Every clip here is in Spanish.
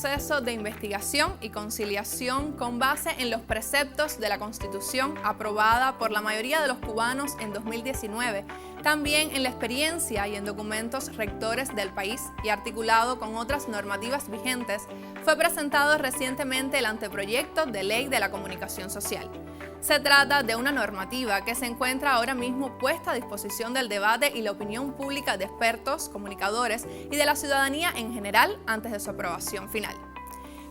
proceso de investigación y conciliación con base en los preceptos de la Constitución aprobada por la mayoría de los cubanos en 2019, también en la experiencia y en documentos rectores del país y articulado con otras normativas vigentes, fue presentado recientemente el anteproyecto de Ley de la Comunicación Social. Se trata de una normativa que se encuentra ahora mismo puesta a disposición del debate y la opinión pública de expertos, comunicadores y de la ciudadanía en general antes de su aprobación final.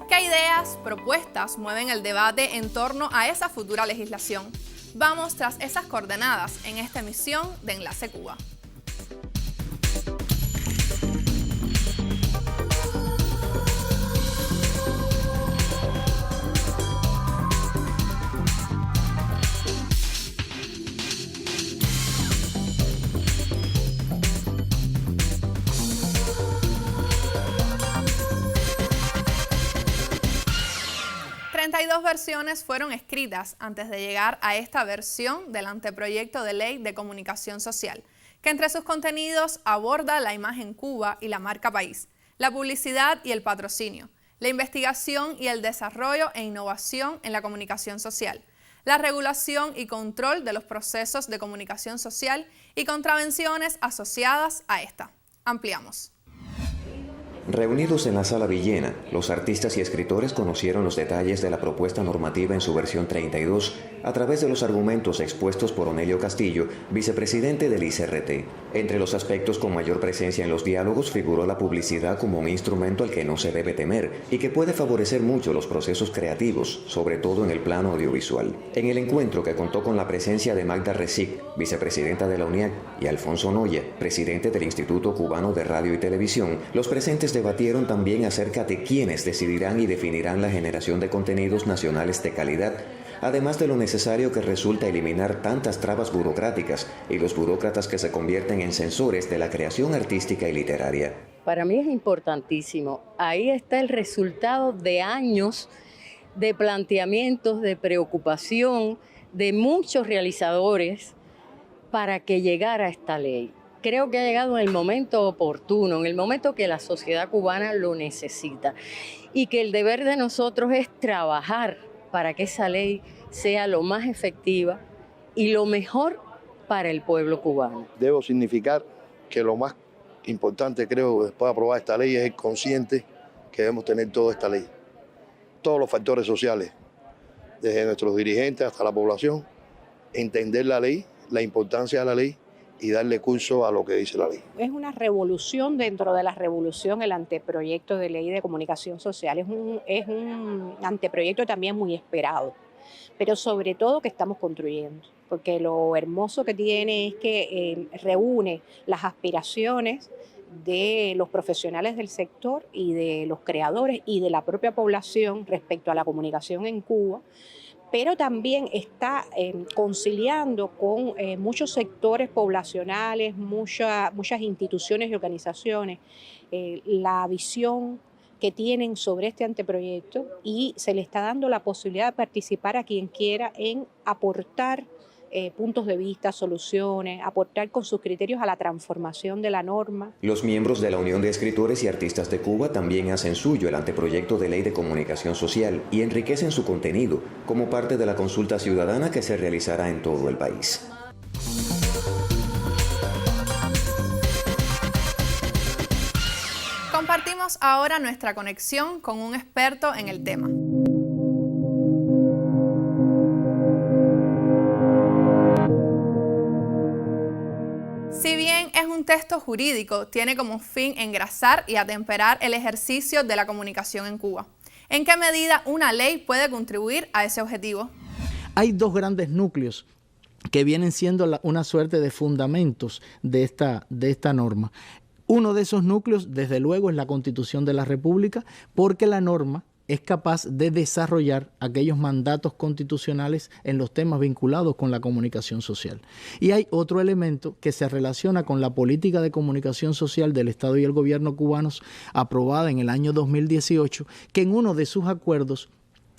¿Qué ideas, propuestas mueven el debate en torno a esa futura legislación? Vamos tras esas coordenadas en esta emisión de Enlace Cuba. Dos versiones fueron escritas antes de llegar a esta versión del anteproyecto de Ley de Comunicación Social, que entre sus contenidos aborda la imagen Cuba y la marca país, la publicidad y el patrocinio, la investigación y el desarrollo e innovación en la comunicación social, la regulación y control de los procesos de comunicación social y contravenciones asociadas a esta. Ampliamos. Reunidos en la Sala Villena, los artistas y escritores conocieron los detalles de la propuesta normativa en su versión 32 a través de los argumentos expuestos por Onelio Castillo, vicepresidente del ICRT. Entre los aspectos con mayor presencia en los diálogos figuró la publicidad como un instrumento al que no se debe temer y que puede favorecer mucho los procesos creativos, sobre todo en el plano audiovisual. En el encuentro, que contó con la presencia de Magda Recic, vicepresidenta de la UNIAC, y Alfonso Noya, presidente del Instituto Cubano de Radio y Televisión, los presentes debatieron también acerca de quiénes decidirán y definirán la generación de contenidos nacionales de calidad, además de lo necesario que resulta eliminar tantas trabas burocráticas y los burócratas que se convierten en censores de la creación artística y literaria. Para mí es importantísimo. Ahí está el resultado de años de planteamientos, de preocupación de muchos realizadores para que llegara esta ley. Creo que ha llegado en el momento oportuno, en el momento que la sociedad cubana lo necesita y que el deber de nosotros es trabajar para que esa ley sea lo más efectiva y lo mejor para el pueblo cubano. Debo significar que lo más importante, creo, después de aprobar esta ley es el consciente que debemos tener toda esta ley. Todos los factores sociales, desde nuestros dirigentes hasta la población, entender la ley, la importancia de la ley, y darle curso a lo que dice la ley. Es una revolución dentro de la revolución, el anteproyecto de Ley de Comunicación Social. Es un anteproyecto también muy esperado, pero sobre todo que estamos construyendo, porque lo hermoso que tiene es que reúne las aspiraciones de los profesionales del sector y de los creadores y de la propia población respecto a la comunicación en Cuba, pero también está conciliando con muchos sectores poblacionales, muchas instituciones y organizaciones, la visión que tienen sobre este anteproyecto, y se le está dando la posibilidad de participar a quien quiera en aportar puntos de vista, soluciones, aportar con sus criterios a la transformación de la norma. Los miembros de la Unión de Escritores y Artistas de Cuba también hacen suyo el anteproyecto de Ley de Comunicación Social y enriquecen su contenido como parte de la consulta ciudadana que se realizará en todo el país. Compartimos ahora nuestra conexión con un experto en el tema. Si bien es un texto jurídico, tiene como fin engrasar y atemperar el ejercicio de la comunicación en Cuba. ¿En qué medida una ley puede contribuir a ese objetivo? Hay dos grandes núcleos que vienen siendo una suerte de fundamentos de esta norma. Uno de esos núcleos, desde luego, es la Constitución de la República, porque la norma es capaz de desarrollar aquellos mandatos constitucionales en los temas vinculados con la comunicación social. Y hay otro elemento que se relaciona con la política de comunicación social del Estado y el gobierno cubanos aprobada en el año 2018, que en uno de sus acuerdos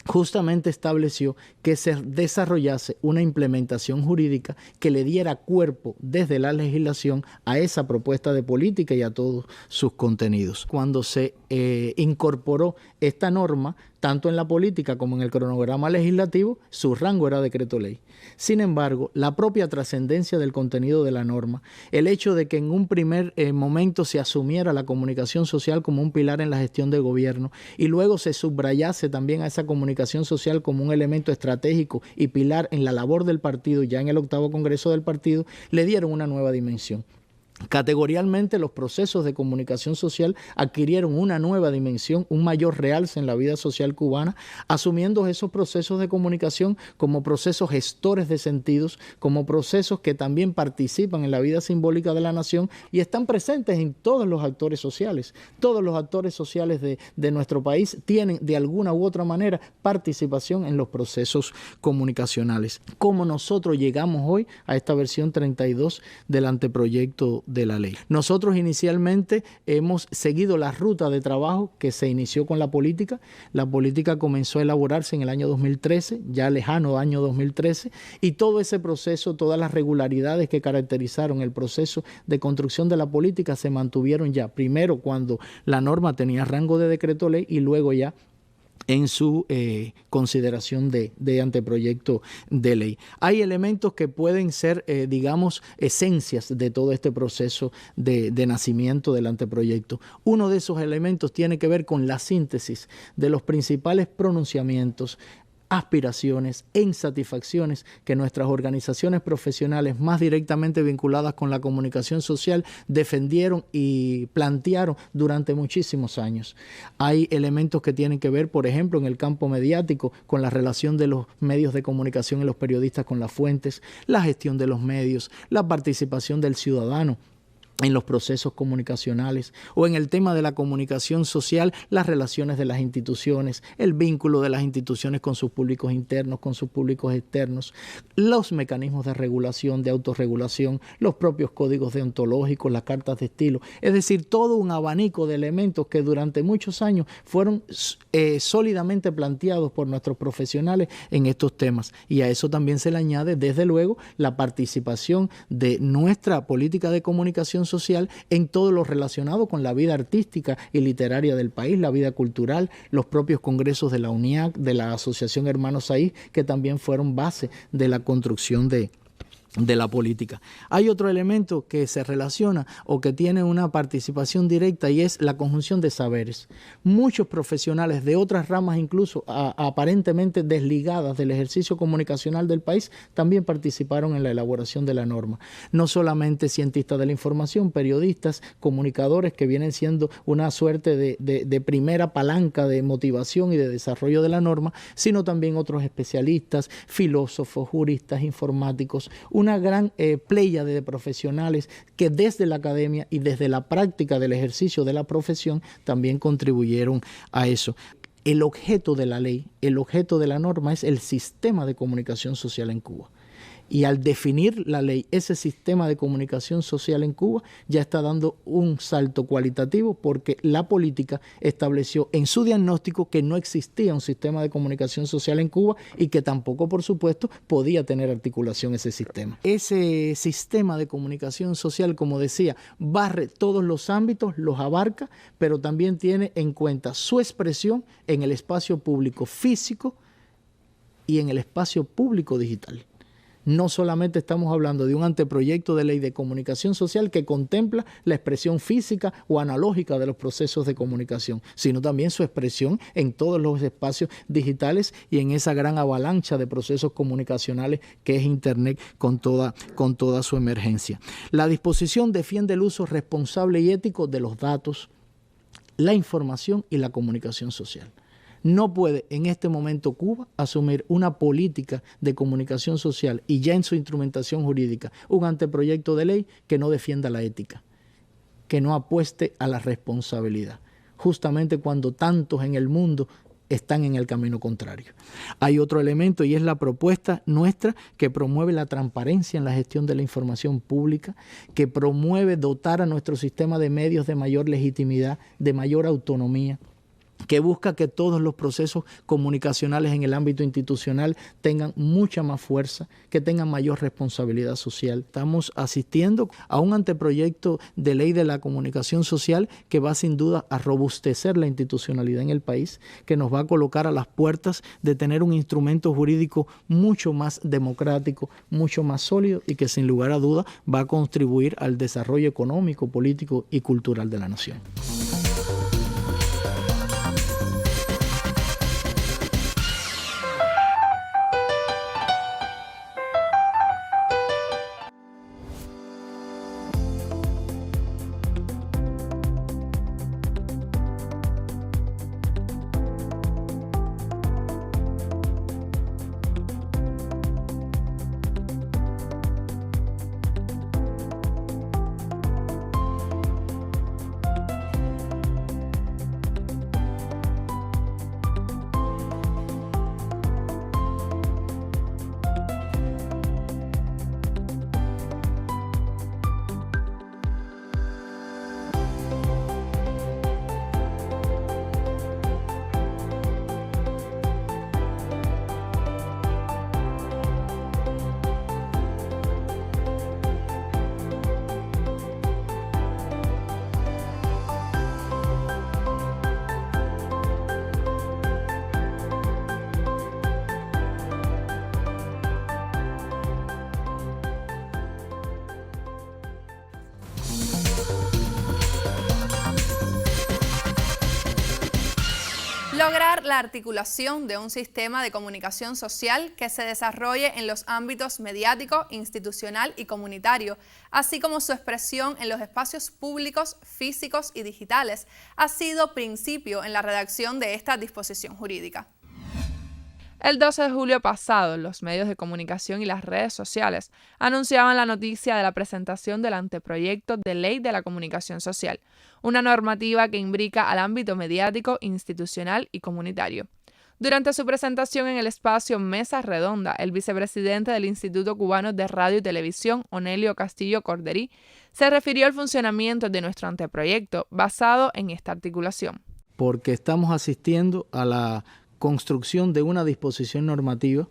justamente estableció que se desarrollase una implementación jurídica que le diera cuerpo desde la legislación a esa propuesta de política y a todos sus contenidos. Cuando se incorporó esta norma, tanto en la política como en el cronograma legislativo, su rango era decreto ley. Sin embargo, la propia trascendencia del contenido de la norma, el hecho de que en un primer momento se asumiera la comunicación social como un pilar en la gestión de gobierno y luego se subrayase también a esa comunicación social como un elemento estratégico y pilar en la labor del partido, ya en el 8º Congreso del partido, le dieron una nueva dimensión. Categorialmente los procesos de comunicación social adquirieron una nueva dimensión, un mayor realce en la vida social cubana, asumiendo esos procesos de comunicación como procesos gestores de sentidos, como procesos que también participan en la vida simbólica de la nación y están presentes en todos los actores sociales. Todos los actores sociales de nuestro país tienen de alguna u otra manera participación en los procesos comunicacionales. ¿Cómo nosotros llegamos hoy a esta versión 32 del anteproyecto de la ley? Nosotros inicialmente hemos seguido la ruta de trabajo que se inició con la política. La política comenzó a elaborarse en el año 2013, ya lejano año 2013, y todo ese proceso, todas las regularidades que caracterizaron el proceso de construcción de la política se mantuvieron ya, primero cuando la norma tenía rango de decreto ley y luego ya en su consideración de anteproyecto de ley. Hay elementos que pueden ser, digamos, esencias de todo este proceso de nacimiento del anteproyecto. Uno de esos elementos tiene que ver con la síntesis de los principales pronunciamientos, aspiraciones e insatisfacciones que nuestras organizaciones profesionales más directamente vinculadas con la comunicación social defendieron y plantearon durante muchísimos años. Hay elementos que tienen que ver, por ejemplo, en el campo mediático, con la relación de los medios de comunicación y los periodistas con las fuentes, la gestión de los medios, la participación del ciudadano en los procesos comunicacionales, o en el tema de la comunicación social, las relaciones de las instituciones, el vínculo de las instituciones con sus públicos internos, con sus públicos externos, los mecanismos de regulación, de autorregulación, los propios códigos deontológicos, las cartas de estilo, es decir, todo un abanico de elementos que durante muchos años fueron sólidamente planteados por nuestros profesionales en estos temas. Y a eso también se le añade, desde luego, la participación de nuestra política de comunicación social en todo lo relacionado con la vida artística y literaria del país, la vida cultural, los propios congresos de la UNIAC, de la Asociación Hermanos Ahí, que también fueron base de la construcción de la política. Hay otro elemento que se relaciona o que tiene una participación directa y es la conjunción de saberes. Muchos profesionales de otras ramas, incluso aparentemente desligadas del ejercicio comunicacional del país, también participaron en la elaboración de la norma. No solamente cientistas de la información, periodistas, comunicadores que vienen siendo una suerte de primera palanca de motivación y de desarrollo de la norma, sino también otros especialistas, filósofos, juristas, informáticos, una gran pléyade de profesionales que desde la academia y desde la práctica del ejercicio de la profesión también contribuyeron a eso. El objeto de la ley, el objeto de la norma es el sistema de comunicación social en Cuba. Y al definir la ley, ese sistema de comunicación social en Cuba ya está dando un salto cualitativo porque la política estableció en su diagnóstico que no existía un sistema de comunicación social en Cuba y que tampoco, por supuesto, podía tener articulación ese sistema. Ese sistema de comunicación social, como decía, barre todos los ámbitos, los abarca, pero también tiene en cuenta su expresión en el espacio público físico y en el espacio público digital. No solamente estamos hablando de un anteproyecto de ley de comunicación social que contempla la expresión física o analógica de los procesos de comunicación, sino también su expresión en todos los espacios digitales y en esa gran avalancha de procesos comunicacionales que es Internet con toda su emergencia. La disposición defiende el uso responsable y ético de los datos, la información y la comunicación social. No puede en este momento Cuba asumir una política de comunicación social y ya en su instrumentación jurídica un anteproyecto de ley que no defienda la ética, que no apueste a la responsabilidad, justamente cuando tantos en el mundo están en el camino contrario. Hay otro elemento y es la propuesta nuestra que promueve la transparencia en la gestión de la información pública, que promueve dotar a nuestro sistema de medios de mayor legitimidad, de mayor autonomía, que busca que todos los procesos comunicacionales en el ámbito institucional tengan mucha más fuerza, que tengan mayor responsabilidad social. Estamos asistiendo a un anteproyecto de ley de la comunicación social que va sin duda a robustecer la institucionalidad en el país, que nos va a colocar a las puertas de tener un instrumento jurídico mucho más democrático, mucho más sólido y que sin lugar a duda va a contribuir al desarrollo económico, político y cultural de la nación. Lograr la articulación de un sistema de comunicación social que se desarrolle en los ámbitos mediático, institucional y comunitario, así como su expresión en los espacios públicos, físicos y digitales, ha sido principio en la redacción de esta disposición jurídica. El 12 de julio pasado, los medios de comunicación y las redes sociales anunciaban la noticia de la presentación del anteproyecto de Ley de la Comunicación Social, una normativa que imbrica al ámbito mediático, institucional y comunitario. Durante su presentación en el espacio Mesa Redonda, el vicepresidente del Instituto Cubano de Radio y Televisión, Onelio Castillo Corderí, se refirió al funcionamiento de nuestro anteproyecto basado en esta articulación. Porque estamos asistiendo a la construcción de una disposición normativa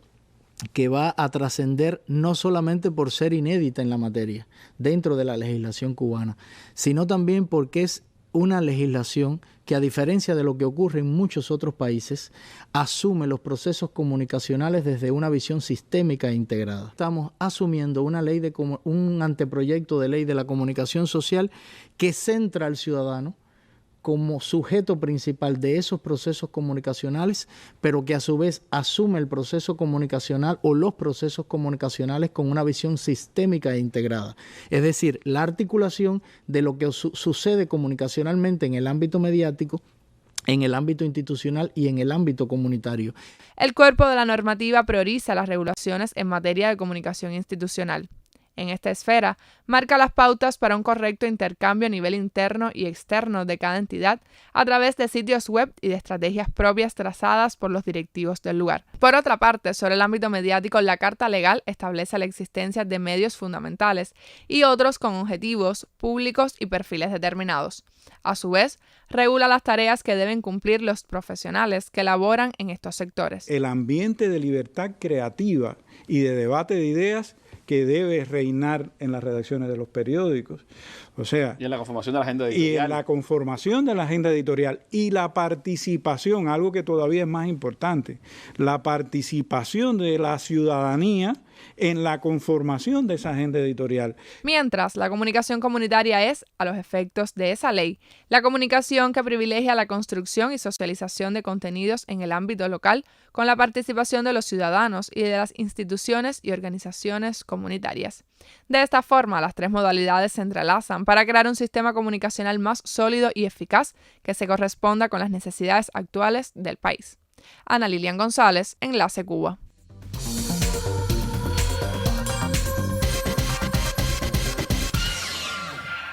que va a trascender no solamente por ser inédita en la materia dentro de la legislación cubana, sino también porque es una legislación que, a diferencia de lo que ocurre en muchos otros países, asume los procesos comunicacionales desde una visión sistémica e integrada. Estamos asumiendo un anteproyecto de ley de la comunicación social que centra al ciudadano como sujeto principal de esos procesos comunicacionales, pero que a su vez asume el proceso comunicacional o los procesos comunicacionales con una visión sistémica e integrada. Es decir, la articulación de lo que sucede comunicacionalmente en el ámbito mediático, en el ámbito institucional y en el ámbito comunitario. El cuerpo de la normativa prioriza las regulaciones en materia de comunicación institucional. En esta esfera, marca las pautas para un correcto intercambio a nivel interno y externo de cada entidad a través de sitios web y de estrategias propias trazadas por los directivos del lugar. Por otra parte, sobre el ámbito mediático, la Carta Legal establece la existencia de medios fundamentales y otros con objetivos públicos y perfiles determinados. A su vez, regula las tareas que deben cumplir los profesionales que laboran en estos sectores. El ambiente de libertad creativa y de debate de ideas que debe reinar en las redacciones de los periódicos. O sea, y en la conformación de la agenda editorial. Y en la conformación de la agenda editorial y la participación, algo que todavía es más importante, la participación de la ciudadanía en la conformación de esa agenda editorial. Mientras la comunicación comunitaria es, a los efectos de esa ley, la comunicación que privilegia la construcción y socialización de contenidos en el ámbito local con la participación de los ciudadanos y de las instituciones y organizaciones comunitarias. De esta forma, las tres modalidades se entrelazan para crear un sistema comunicacional más sólido y eficaz que se corresponda con las necesidades actuales del país. Ana Lilian González, Enlace Cuba.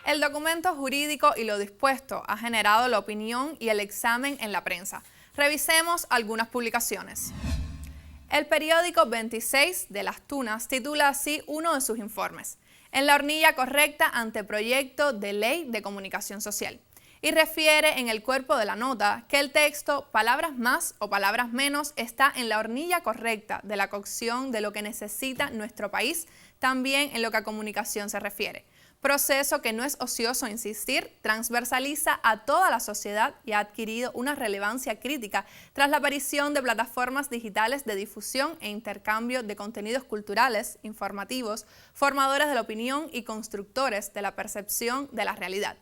El documento jurídico y lo dispuesto ha generado la opinión y el examen en la prensa. Revisemos algunas publicaciones. El periódico 26 de Las Tunas titula así uno de sus informes: En la hornilla correcta anteproyecto de ley de comunicación social. y refiere en el cuerpo de la nota que el texto palabras más o palabras menos está en la hornilla correcta de la cocción de lo que necesita nuestro país, también en lo que a comunicación se refiere. Proceso que no es ocioso insistir, transversaliza a toda la sociedad y ha adquirido una relevancia crítica tras la aparición de plataformas digitales de difusión e intercambio de contenidos culturales, informativos, formadores de la opinión y constructores de la percepción de la realidad.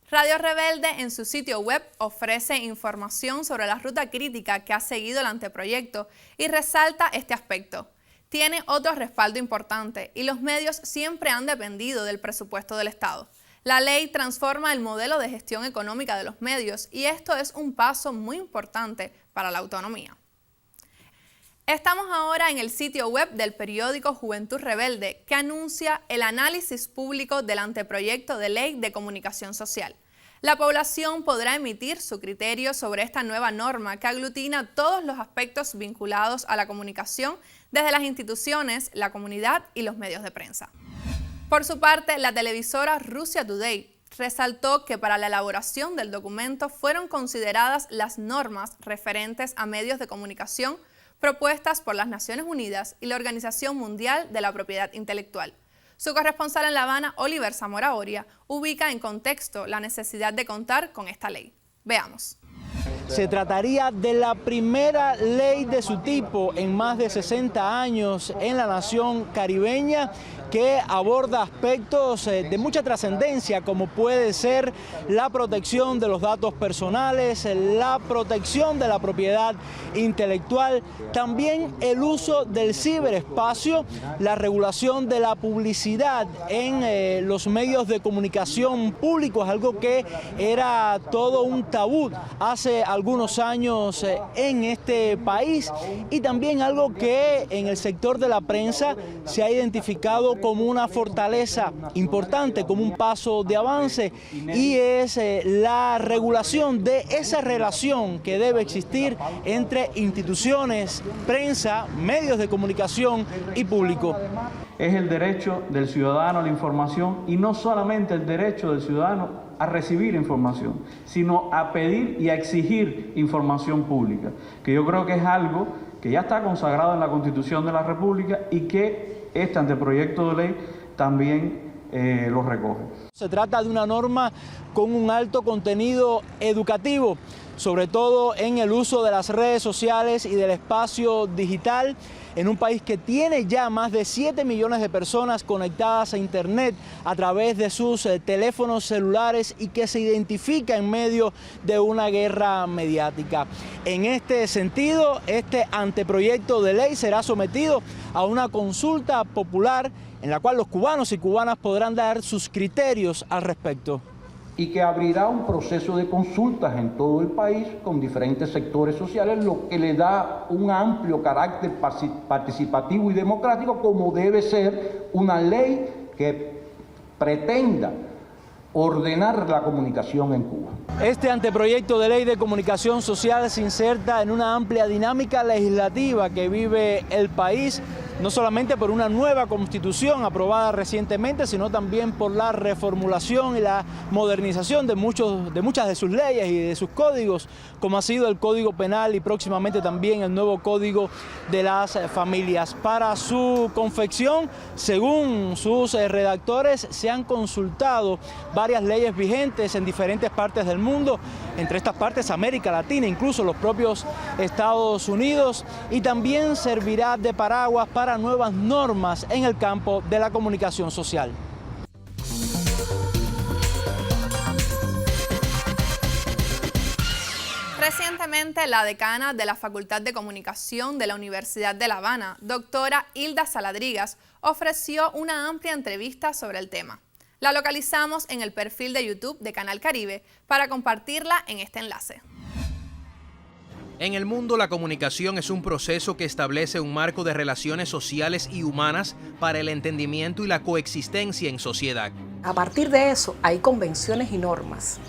Radio Rebelde en su sitio web ofrece información sobre la ruta crítica que ha seguido el anteproyecto y resalta este aspecto. Tiene otro respaldo importante y los medios siempre han dependido del presupuesto del Estado. La ley transforma el modelo de gestión económica de los medios y esto es un paso muy importante para la autonomía. Estamos ahora en el sitio web del periódico Juventud Rebelde, que anuncia el análisis público del anteproyecto de ley de comunicación social. La población podrá emitir su criterio sobre esta nueva norma que aglutina todos los aspectos vinculados a la comunicación desde las instituciones, la comunidad y los medios de prensa. Por su parte, la televisora Russia Today resaltó que para la elaboración del documento fueron consideradas las normas referentes a medios de comunicación propuestas por las Naciones Unidas y la Organización Mundial de la Propiedad Intelectual. Su corresponsal en La Habana, Oliver Zamora Oria, ubica en contexto la necesidad de contar con esta ley. Veamos. Se trataría de la primera ley de su tipo en más de 60 años en la nación caribeña que aborda aspectos de mucha trascendencia como puede ser la protección de los datos personales, la protección de la propiedad intelectual, también el uso del ciberespacio, la regulación de la publicidad en los medios de comunicación públicos, algo que era todo un tabú hace algunos años en este país y también algo que en el sector de la prensa se ha identificado como una fortaleza importante, como un paso de avance y es la regulación de esa relación que debe existir entre instituciones, prensa, medios de comunicación y público. Es el derecho del ciudadano a la información y no solamente el derecho del ciudadano a recibir información, sino a pedir y a exigir información pública, que yo creo que es algo que ya está consagrado en la Constitución de la República y que este anteproyecto de ley también lo recoge. Se trata de una norma con un alto contenido educativo, sobre todo en el uso de las redes sociales y del espacio digital, en un país que tiene ya más de 7 millones de personas conectadas a Internet a través de sus teléfonos celulares y que se identifica en medio de una guerra mediática. En este sentido, este anteproyecto de ley será sometido a una consulta popular en la cual los cubanos y cubanas podrán dar sus criterios al respecto. Y que abrirá un proceso de consultas en todo el país con diferentes sectores sociales, lo que le da un amplio carácter participativo y democrático, como debe ser una ley que pretenda ordenar la comunicación en Cuba. Este anteproyecto de ley de comunicación social se inserta en una amplia dinámica legislativa que vive el país, no solamente por una nueva constitución aprobada recientemente, sino también por la reformulación y la modernización de muchas de sus leyes y de sus códigos, como ha sido el Código Penal y próximamente también el nuevo Código de las Familias. Para su confección, según sus redactores, se han consultado varias leyes vigentes en diferentes partes del mundo, entre estas partes América Latina, incluso los propios Estados Unidos, y también servirá de paraguas para nuevas normas en el campo de la comunicación social. Recientemente, la decana de la Facultad de Comunicación de la Universidad de La Habana, doctora Hilda Saladrigas, ofreció una amplia entrevista sobre el tema. La localizamos en el perfil de YouTube de Canal Caribe para compartirla en este enlace. En el mundo, la comunicación es un proceso que establece un marco de relaciones sociales y humanas para el entendimiento y la coexistencia en sociedad. A partir de eso, hay convenciones y normas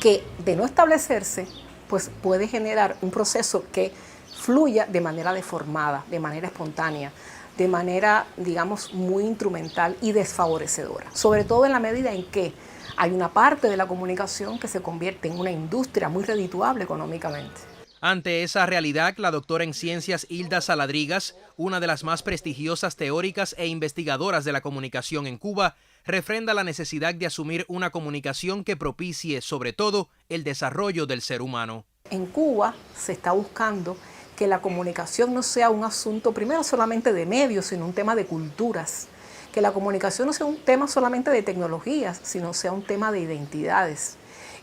que, de no establecerse, pues puede generar un proceso que fluya de manera deformada, de manera espontánea, de manera, digamos, muy instrumental y desfavorecedora. Sobre todo en la medida en que hay una parte de la comunicación que se convierte en una industria muy redituable económicamente. Ante esa realidad, la doctora en ciencias Hilda Saladrigas, una de las más prestigiosas teóricas e investigadoras de la comunicación en Cuba, refrenda la necesidad de asumir una comunicación que propicie, sobre todo, el desarrollo del ser humano. En Cuba se está buscando que la comunicación no sea un asunto primero solamente de medios, sino un tema de culturas. Que la comunicación no sea un tema solamente de tecnologías, sino sea un tema de identidades.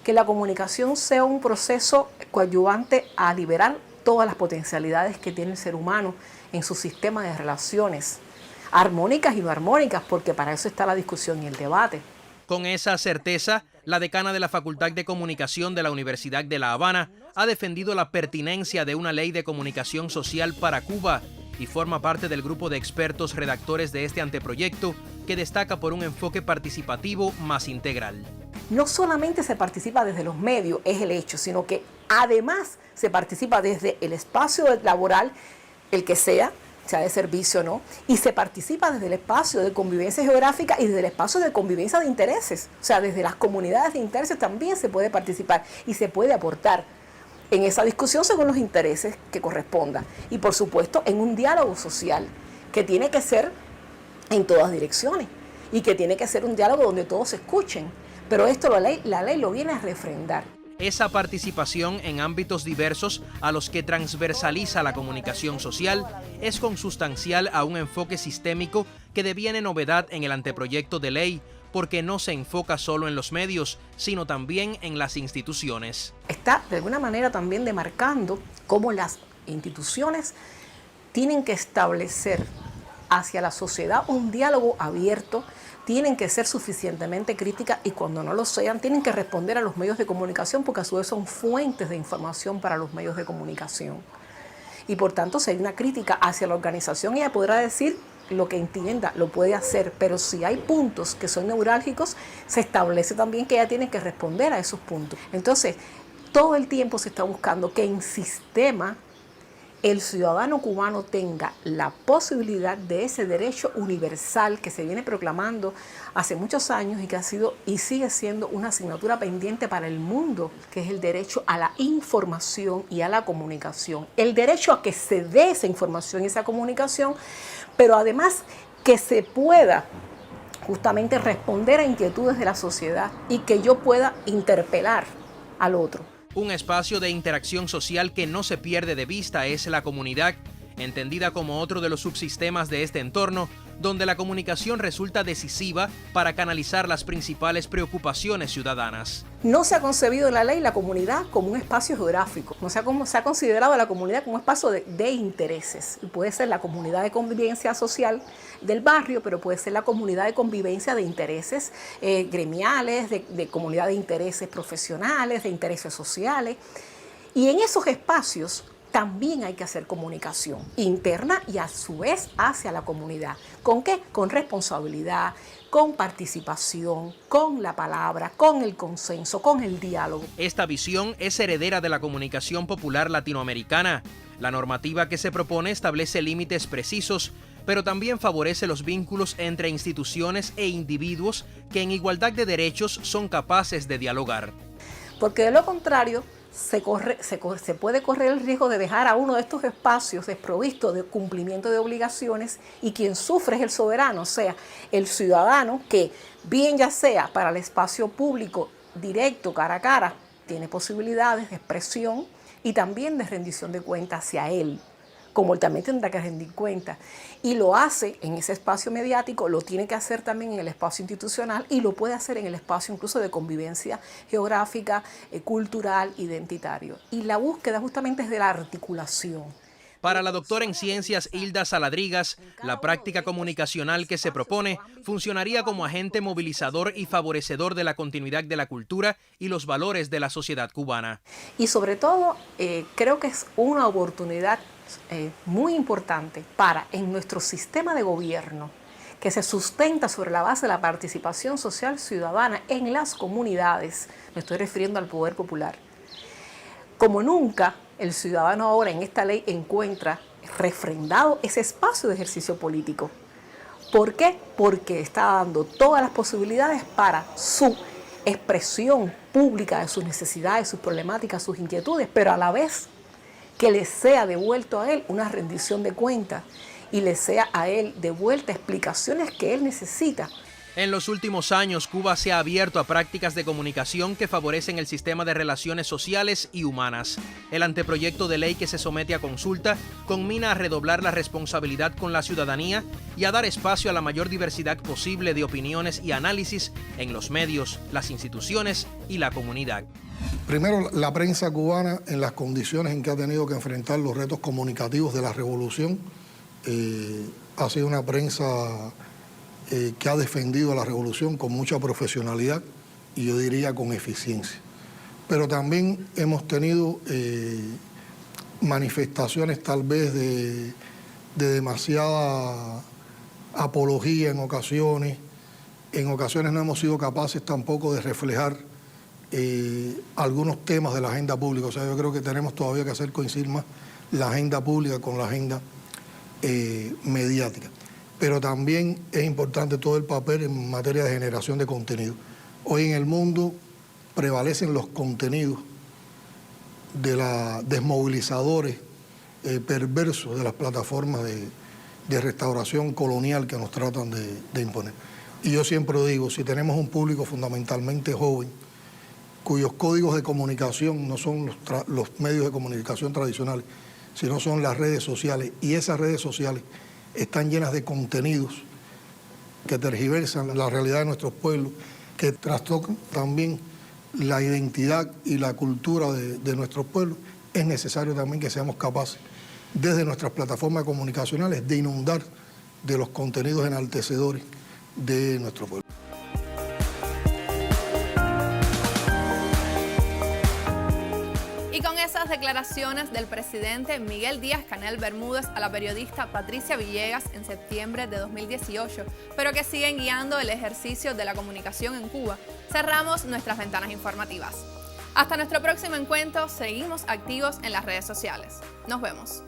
Que la comunicación sea un proceso coadyuvante a liberar todas las potencialidades que tiene el ser humano en su sistema de relaciones, armónicas y no armónicas, porque para eso está la discusión y el debate. Con esa certeza, la decana de la Facultad de Comunicación de la Universidad de La Habana ha defendido la pertinencia de una ley de comunicación social para Cuba y forma parte del grupo de expertos redactores de este anteproyecto que destaca por un enfoque participativo más integral. No solamente se participa desde los medios, es el hecho, sino que además se participa desde el espacio laboral, el que sea de servicio o no, y se participa desde el espacio de convivencia geográfica y desde el espacio de convivencia de intereses. O sea, desde las comunidades de intereses también se puede participar y se puede aportar en esa discusión según los intereses que correspondan. Y por supuesto en un diálogo social que tiene que ser en todas direcciones y que tiene que ser un diálogo donde todos se escuchen. Pero esto la ley lo viene a refrendar. Esa participación en ámbitos diversos a los que transversaliza la comunicación social es consustancial a un enfoque sistémico que deviene novedad en el anteproyecto de ley, porque no se enfoca solo en los medios, sino también en las instituciones. Está de alguna manera también demarcando cómo las instituciones tienen que establecer hacia la sociedad un diálogo abierto, tienen que ser suficientemente críticas y cuando no lo sean tienen que responder a los medios de comunicación porque a su vez son fuentes de información para los medios de comunicación. Y por tanto, si hay una crítica hacia la organización, ella podrá decir lo que entienda, lo puede hacer, pero si hay puntos que son neurálgicos, se establece también que ella tiene que responder a esos puntos. Entonces, todo el tiempo se está buscando que en sistema el ciudadano cubano tenga la posibilidad de ese derecho universal que se viene proclamando hace muchos años y que ha sido y sigue siendo una asignatura pendiente para el mundo, que es el derecho a la información y a la comunicación. El derecho a que se dé esa información y esa comunicación, pero además que se pueda justamente responder a inquietudes de la sociedad y que yo pueda interpelar al otro. Un espacio de interacción social que no se pierde de vista es la comunidad, entendida como otro de los subsistemas de este entorno, donde la comunicación resulta decisiva para canalizar las principales preocupaciones ciudadanas. No se ha concebido en la ley la comunidad como un espacio geográfico, no se ha considerado a la comunidad como un espacio de intereses. Puede ser la comunidad de convivencia social del barrio, pero puede ser la comunidad de convivencia de intereses gremiales, de comunidad de intereses profesionales, de intereses sociales. Y en esos espacios también hay que hacer comunicación interna y a su vez hacia la comunidad. ¿Con qué? Con responsabilidad, con participación, con la palabra, con el consenso, con el diálogo. Esta visión es heredera de la comunicación popular latinoamericana. La normativa que se propone establece límites precisos, pero también favorece los vínculos entre instituciones e individuos que en igualdad de derechos son capaces de dialogar. Porque de lo contrario, se puede correr el riesgo de dejar a uno de estos espacios desprovisto de cumplimiento de obligaciones y quien sufre es el soberano, o sea, el ciudadano que bien ya sea para el espacio público directo, cara a cara, tiene posibilidades de expresión y también de rendición de cuentas hacia él, como él también tendrá que rendir cuentas. Y lo hace en ese espacio mediático, lo tiene que hacer también en el espacio institucional y lo puede hacer en el espacio incluso de convivencia geográfica, cultural, identitario. Y la búsqueda justamente es de la articulación. Para la doctora en ciencias Hilda Saladrigas, la práctica comunicacional que se propone funcionaría como agente movilizador y favorecedor de la continuidad de la cultura y los valores de la sociedad cubana. Y sobre todo, creo que es una oportunidad muy importante para, en nuestro sistema de gobierno, que se sustenta sobre la base de la participación social ciudadana en las comunidades, me estoy refiriendo al poder popular. Como nunca, el ciudadano ahora en esta ley encuentra refrendado ese espacio de ejercicio político. ¿Por qué? Porque está dando todas las posibilidades para su expresión pública de sus necesidades, sus problemáticas, sus inquietudes, pero a la vez que le sea devuelto a él una rendición de cuentas y le sea a él devuelta explicaciones que él necesita. En los últimos años, Cuba se ha abierto a prácticas de comunicación que favorecen el sistema de relaciones sociales y humanas. El anteproyecto de ley que se somete a consulta conmina a redoblar la responsabilidad con la ciudadanía y a dar espacio a la mayor diversidad posible de opiniones y análisis en los medios, las instituciones y la comunidad. Primero, la prensa cubana, en las condiciones en que ha tenido que enfrentar los retos comunicativos de la revolución, ha sido una prensa que ha defendido la revolución con mucha profesionalidad y yo diría con eficiencia. Pero también hemos tenido manifestaciones tal vez de demasiada apología en ocasiones. En ocasiones no hemos sido capaces tampoco de reflejar algunos temas de la agenda pública. O sea, yo creo que tenemos todavía que hacer coincidir más la agenda pública con la agenda mediática. Pero también es importante todo el papel en materia de generación de contenido. Hoy en el mundo prevalecen los contenidos de los desmovilizadores perversos de las plataformas de restauración colonial que nos tratan de imponer. Y yo siempre digo, si tenemos un público fundamentalmente joven, cuyos códigos de comunicación no son los medios de comunicación tradicionales, sino son las redes sociales, y esas redes sociales están llenas de contenidos que tergiversan la realidad de nuestros pueblos, que trastocan también la identidad y la cultura de nuestros pueblos. Es necesario también que seamos capaces, desde nuestras plataformas comunicacionales, de inundar de los contenidos enaltecedores de nuestro pueblo. Y con esas declaraciones del presidente Miguel Díaz-Canel Bermúdez a la periodista Patricia Villegas en septiembre de 2018, pero que siguen guiando el ejercicio de la comunicación en Cuba, cerramos nuestras ventanas informativas. Hasta nuestro próximo encuentro, seguimos activos en las redes sociales. Nos vemos.